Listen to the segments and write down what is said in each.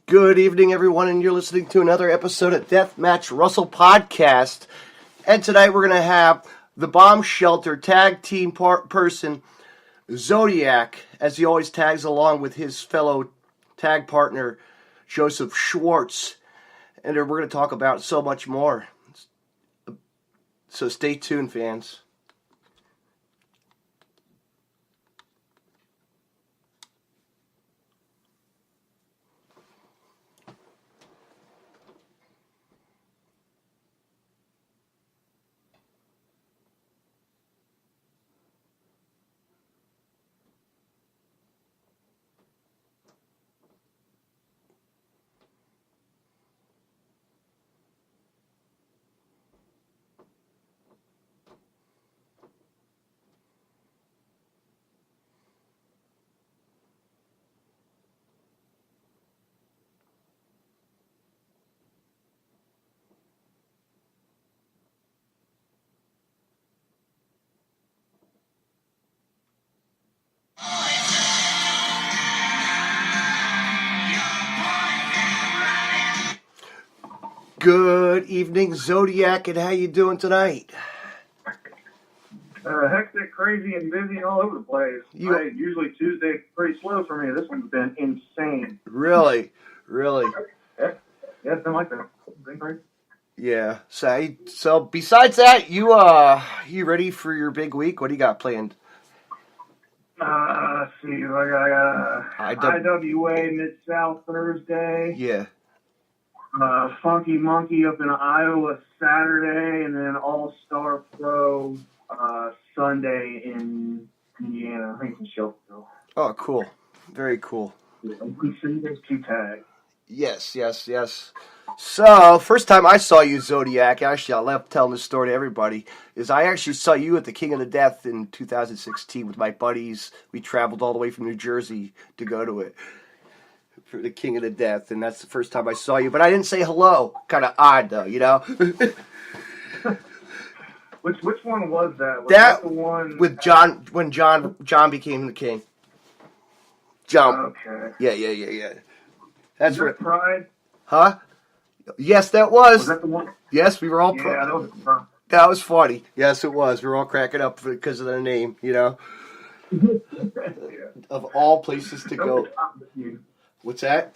Good evening, everyone, and you're listening to another episode of Deathmatch Russell Podcast. And tonight we're going to have the Bomb Shelter tag team person, Zodiak, as he always tags along with his fellow tag partner, Joseph Schwartz. And we're going to talk about so much more. So stay tuned, fans. Good evening, Zodiac, and how you doing tonight? Hectic, crazy, and busy all over the place. Usually Tuesday's pretty slow for me. This one's been insane. Really? Yeah, it's been like that. Been crazy. Yeah. So besides that, you ready for your big week? What do you got planned? Let's see. I got IWA Mid-South Thursday. Yeah. Funky Monkey up in Iowa Saturday, and then All-Star Pro Sunday in Indiana. I think it's in Shelbyville. Oh, cool. Very cool. We see those two tags. Yes. So, first time I saw you, Zodiac, actually I left telling this story to everybody, is I actually saw you at the King of the Death in 2016 with my buddies. We traveled all the way from New Jersey to go to it. For the King of the Death, and that's the first time I saw you. But I didn't say hello. Kind of odd, though, you know? Which one was that? Was that the one with John, when John became the king. John. Okay. Yeah. That's right. Pride? Huh? Yes, that was. Was that the one? Yes, we were all. Yeah, that was funny. Yes, it was. We were all cracking up because of the name, you know? Yeah. Of all places to go. What's that?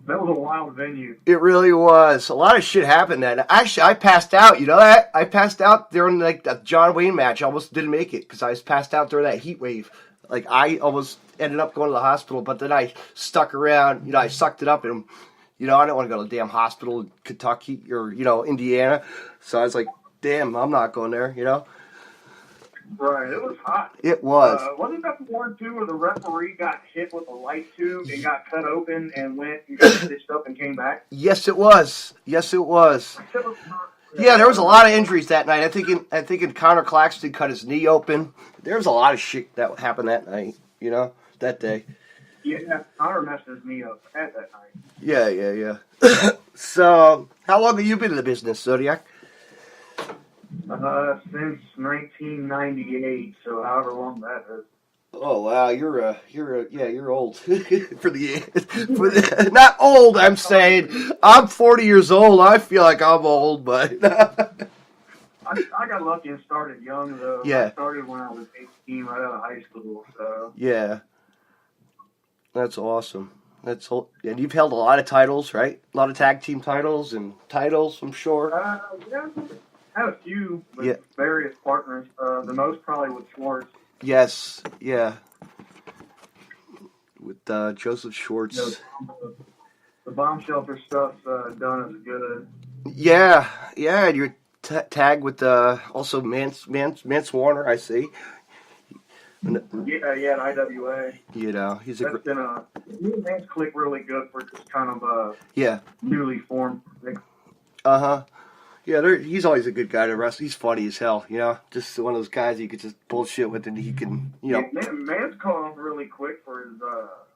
That was a wild venue. It really was. A lot of shit happened then. Actually, I passed out. You know that? I passed out during the John Wayne match. I almost didn't make it because I was passed out during that heat wave. Like, I almost ended up going to the hospital, but then I stuck around. You know, I sucked it up, and, you know, I didn't want to go to the damn hospital in Kentucky or, you know, Indiana. So I was like, damn, I'm not going there, you know? Right, it was hot. It was. Wasn't that the one, too, where the referee got hit with a light tube and got cut open and went and got stitched up and came back? Yes, it was. Yeah, there was a lot of injuries that night. I think Connor Claxton cut his knee open. There was a lot of shit that happened that night, you know, that day. Yeah, Connor messed his knee up at that night. Yeah. So, how long have you been in the business, Zodiac? Since 1998, so however long that is. Oh wow, you're old not old. I'm saying I'm 40 years old. I feel like I'm old, but I got lucky and started young though. Yeah. I started when I was 18, right out of high school. So yeah, that's awesome. And you've held a lot of titles, right? A lot of tag team titles and titles, I'm sure. Yeah. Had a few with various partners. The most probably with Schwartz. Yes, yeah. With Joseph Schwartz. The bomb shelter stuff's done us good. Yeah, yeah, and you're tagged with also Mance Warner, I see. Yeah, in IWA. You know, he's a That's been me and Vance click really good for just kind of yeah. newly formed. Uh-huh. Yeah, he's always a good guy to wrestle. He's funny as hell, you know? Just one of those guys you could just bullshit with and he can, you know. Yeah, Man's caught on really quick for his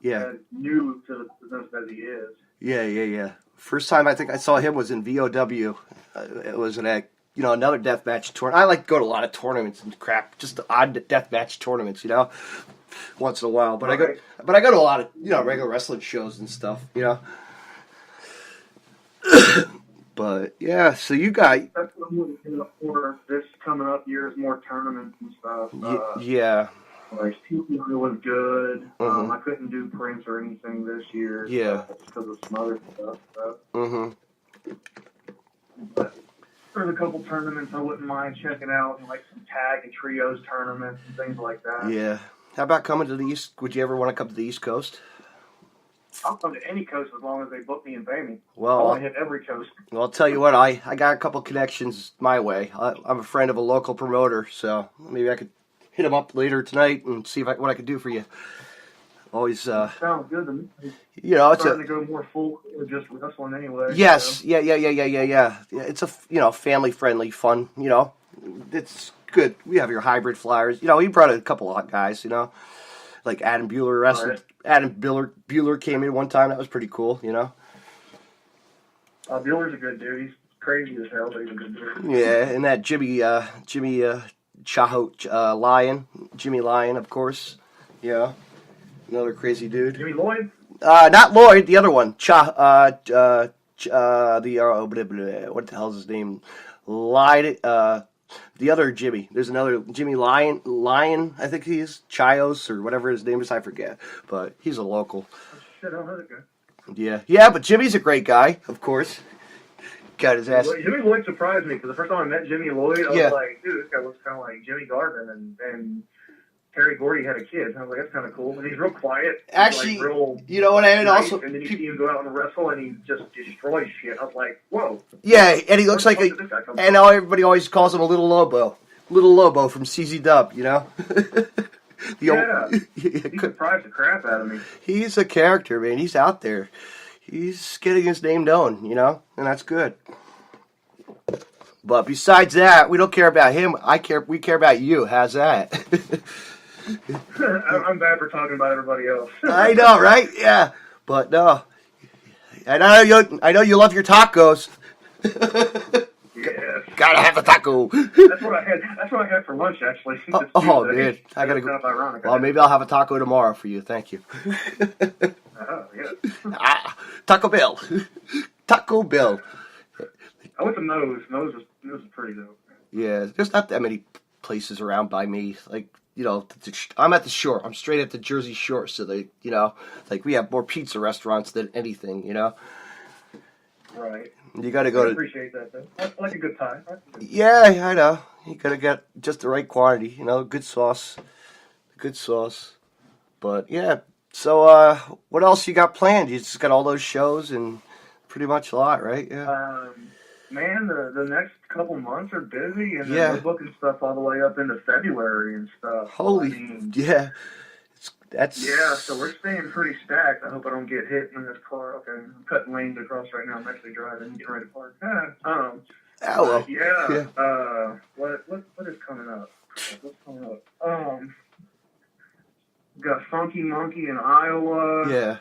Yeah. as new to the business as he is. Yeah. First time I think I saw him was in VOW. It was another deathmatch tournament. I like to go to a lot of tournaments and crap, just the odd deathmatch tournaments, you know, once in a while. But right. I go to a lot of, regular wrestling shows and stuff, you know. But yeah, so you got that's what I'm looking for this coming up year is more tournaments and stuff. yeah. Like TP was good. Mm-hmm. I couldn't do Prince or anything this year. Yeah. Because of some other stuff. Mm-hmm. But there's a couple tournaments I wouldn't mind checking out, like some tag and trios tournaments and things like that. Yeah. How about coming to the East? Would you ever want to come to the East Coast? I'll come to any coast as long as they book me and pay me. Well, I want to hit every coast. Well, I'll tell you what, I got a couple connections my way. I'm a friend of a local promoter, so maybe I could hit him up later tonight and see what I could do for you. Always, sounds good to me. It's starting to go more full with just wrestling anyway. Yes, so. Yeah. It's a family friendly, fun. It's good. We have your hybrid flyers. He brought a couple of guys. Like Adam Bueller wrestled. Right. Adam Bueller came in one time. That was pretty cool. Bueller's a good dude. He's crazy as hell, but he's a good dude. Yeah, and that Jimmy Chaho Lion, Jimmy Lion, of course. Yeah, another crazy dude. Jimmy Lloyd? Not Lloyd, the other one. What the hell's his name? The other Jimmy. There's another Jimmy Lion, I think he is. Chios, or whatever his name is, I forget. But he's a local. Oh, shit, I don't know that guy. Yeah, but Jimmy's a great guy, of course. Got his ass. Jimmy Lloyd surprised me, because the first time I met Jimmy Lloyd, I was like, dude, this guy looks kind of like Jimmy Garvin, and Terry Gordy had a kid. And I was like, that's kind of cool. But he's real quiet. Actually, like real you know what I mean? Nice, Also, and then you see him go out and wrestle, and he just destroys shit. I was like, whoa. Yeah, and he looks like and now everybody always calls him a Little Lobo. Little Lobo from CZ Dub, He surprised the crap out of me. He's a character, man. He's out there. He's getting his name known, and that's good. But besides that, we don't care about him. We care about you. How's that? I'm bad for talking about everybody else. I know, right? Yeah, but no. I know you love your tacos. Yes. Gotta have a taco. That's what I had for lunch, actually. Oh man, I gotta go. Kind of ironic. Well, maybe I'll have a taco tomorrow for you. Thank you. Yeah. Taco Bell. Taco Bell. I went to Moe's. Moe's was pretty dope. Yeah, there's not that many places around by me. Like, I'm at the shore. I'm straight at the Jersey Shore, so we have more pizza restaurants than anything. Right. You got to go I appreciate that, though. I like a good time. Yeah, I know. You got to get just the right quantity. Good sauce. But yeah. So, what else you got planned? You just got all those shows and pretty much a lot, right? Yeah. Man, the next couple months are busy, and Yeah. we're booking stuff all the way up into February and stuff. Yeah. So we're staying pretty stacked. I hope I don't get hit in this car. Okay, I'm cutting lanes across right now. I'm actually driving and getting ready to park. Oh, well. Yeah. What is coming up? What's coming up? Got Funky Monkey in Iowa. Yeah.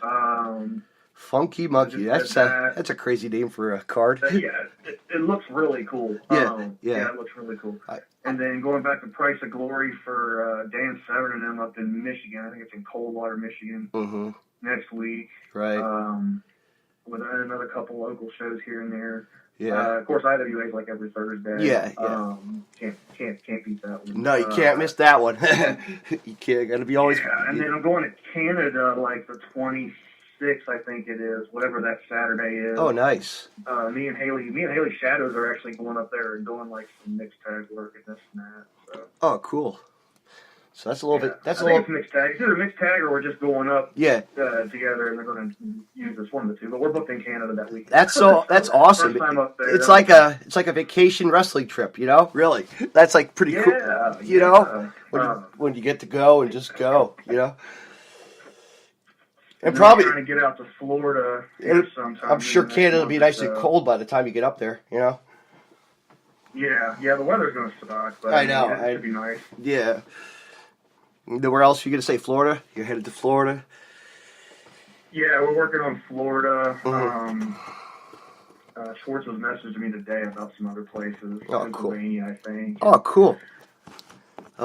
Funky Monkey. That's a crazy name for a card. It looks really cool. Yeah. It looks really cool. And then going back to Price of Glory for Dan Severn and them up in Michigan. I think it's in Coldwater, Michigan. Mm-hmm. Next week. Right. With another couple local shows here and there. Yeah. Of course, IWA is like every Thursday. Yeah. Can't beat that one. No, you can't miss that one. You can't. Got to be always. Yeah, and then I'm going to Canada like the 26th, I think it is, whatever that Saturday is. Oh, nice. Me and Haley Shadows are actually going up there and doing like some mixed tag work and this and that. So. Oh, cool. So that's a little bit. I think it's mixed tag. It's either mixed tag or we're just going up. Yeah. Together, and they're going to use us. one of the two, but we're booked in Canada that week. That's awesome. First time up there. It's like a vacation wrestling trip, you know? Really. That's like pretty cool. You know? When you get to go and just go, you know? And probably trying to get out to Florida sometime. I'm sure Canada will be nice and cold by the time you get up there, you know? Yeah, the weather's going to suck, but I know. It should be nice. Yeah. Where else are you going to say? Florida? You're headed to Florida? Yeah, we're working on Florida. Mm-hmm. Schwartz was messaging me today about some other places. Oh, cool. Pennsylvania, I think. Oh, cool.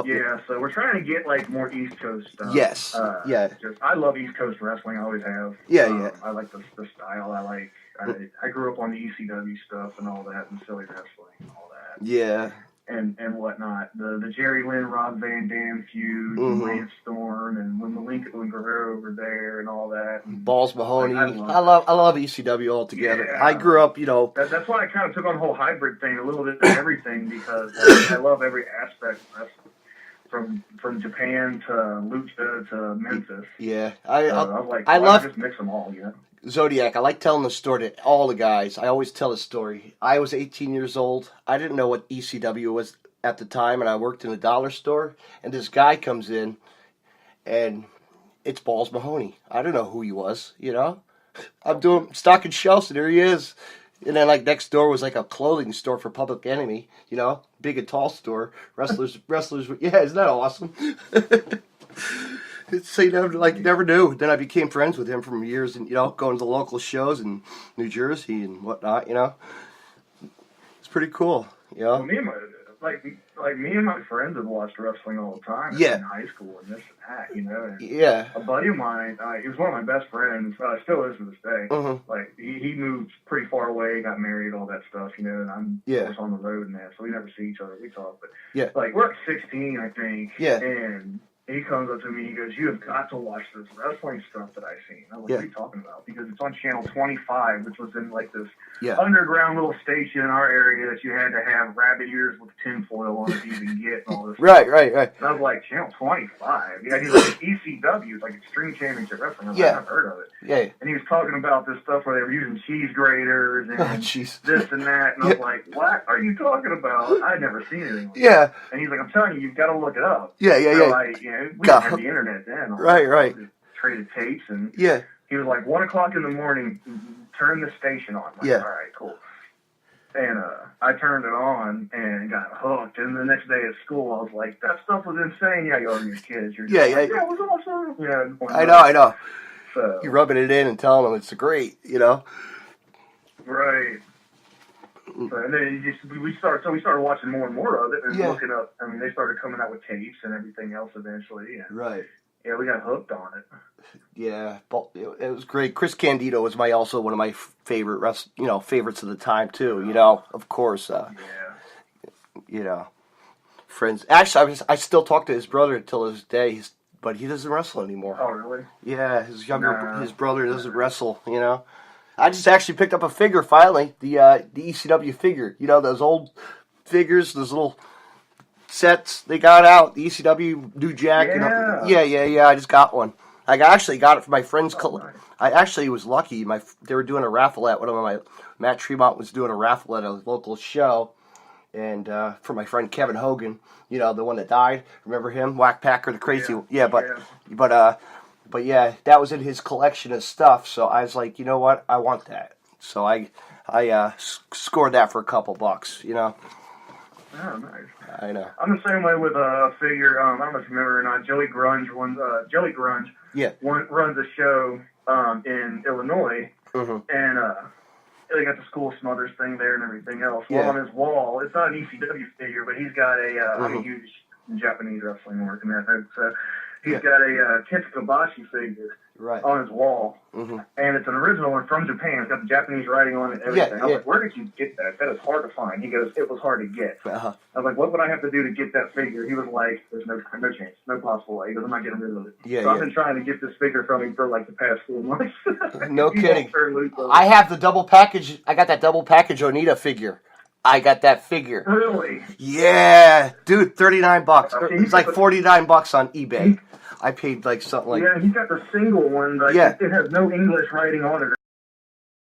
Yeah, so we're trying to get like more East Coast stuff. Yes. Yeah. I love East Coast wrestling. I always have. Yeah. I like the style. I grew up on the ECW stuff and all that, and silly wrestling and all that. Yeah. And whatnot. The Jerry Lynn, Rob Van Dam feud, Mm-hmm. Lance Storm, and when Malenko Guerrero over there and all that. And Balls Mahoney. I love ECW altogether. Yeah. I grew up, you know. That's why I kind of took on the whole hybrid thing, a little bit of everything, because I love every aspect of wrestling, from Japan to Lucha to Memphis. Yeah. I was like, I love just mix them all, you know. Zodiak, I like telling the story to all the guys. I always tell the story. I was 18 years old. I didn't know what ECW was at the time, and I worked in a dollar store. And this guy comes in, and it's Balls Mahoney. I don't know who he was, you know. I'm stocking shelves, and there he is. And then, like, next door was like a clothing store for Public Enemy, you know, big and tall store. Wrestlers. Yeah, isn't that awesome? So you never knew. Then I became friends with him from years, and you know, going to the local shows in New Jersey and whatnot. You know, it's pretty cool. You know, well, me and my friends have watched wrestling all the time. Yeah. In high school and this and that, you know. And yeah. a buddy of mine, he was one of my best friends. Still is to this day. Mm-hmm. Like he moved pretty far away, got married, all that stuff, you know. And I'm of course on the road and that, so we never see each other. We talk, but like we're at 16, I think. Yeah. And he comes up to me, he goes, "You have got to watch this wrestling stuff that I've seen." I'm like, "What are you talking about?" Because it's on channel 25, which was in like this underground little station in our area that you had to have rabbit ears with tinfoil on it to even get and all this Right. And I was like, channel 25? Yeah, he's like, ECW, it's like Extreme Championship Wrestling. I was like, I've heard of it. Yeah. And he was talking about this stuff where they were using cheese graters and this and that. And I was like, what are you talking about? I'd never seen anything like that. And he's like, I'm telling you, you've got to look it up. Yeah. So like, you know, we didn't have the internet then. Right. Just traded tapes and yeah. He was like, 1 o'clock in the morning, turn the station on. I'm like, all right, cool. And I turned it on and got hooked. And the next day at school, I was like, that stuff was insane. Yeah, you're kids. You're yeah, like, yeah, it was awesome. Yeah, I know. So, you're rubbing it in and telling them it's great, you know? Right. So, and then we started watching more and more of it and looking up. I mean, they started coming out with tapes and everything else eventually. And, right. Yeah, we got hooked on it. Yeah, it was great. Chris Candido was also one of my favorites of the time too. You know, of course. You know, friends. Actually, I still talk to his brother until this day. But he doesn't wrestle anymore. Oh, really? Yeah, his brother doesn't wrestle. You know, I just actually picked up a figure finally. The ECW figure. You know, those old figures, those little sets they got out, the ECW New Jack. Yeah. And I just got one. I actually got it from my friend's. Nice. I actually was lucky. They were doing a raffle at Matt Tremont was doing a raffle at a local show, and for my friend Kevin Hogan, you know, the one that died. Remember him, Whack Packer, the crazy. But yeah, that was in his collection of stuff. So I was like, you know what, I want that. So I scored that for a couple bucks. You know. Oh, nice. I know. I'm the same way with a figure. I don't know if you remember or not. Jelly Grunge runs a show in Illinois, and they got the School Smothers thing there and everything else. Well, on his wall, it's not an ECW figure, but he's got I'm a huge Japanese wrestling work and that. So he's got a Kenta Kobashi figure on his wall, and it's an original one from Japan. It's got the Japanese writing on it and everything. I was like, where did you get that? That is hard to find. He goes, it was hard to get. I was like, what would I have to do to get that figure? He was like, there's no chance, no possible way. He goes, I'm not getting rid of it. So I've been trying to get this figure from him for like the past 4 months. No kidding. I have the double package. I got that double package Onita figure. I got that figure. Really? Yeah, dude, $39. It's like $49 on eBay. I paid like something like. Yeah, he's got the single one, but it has no English writing on it.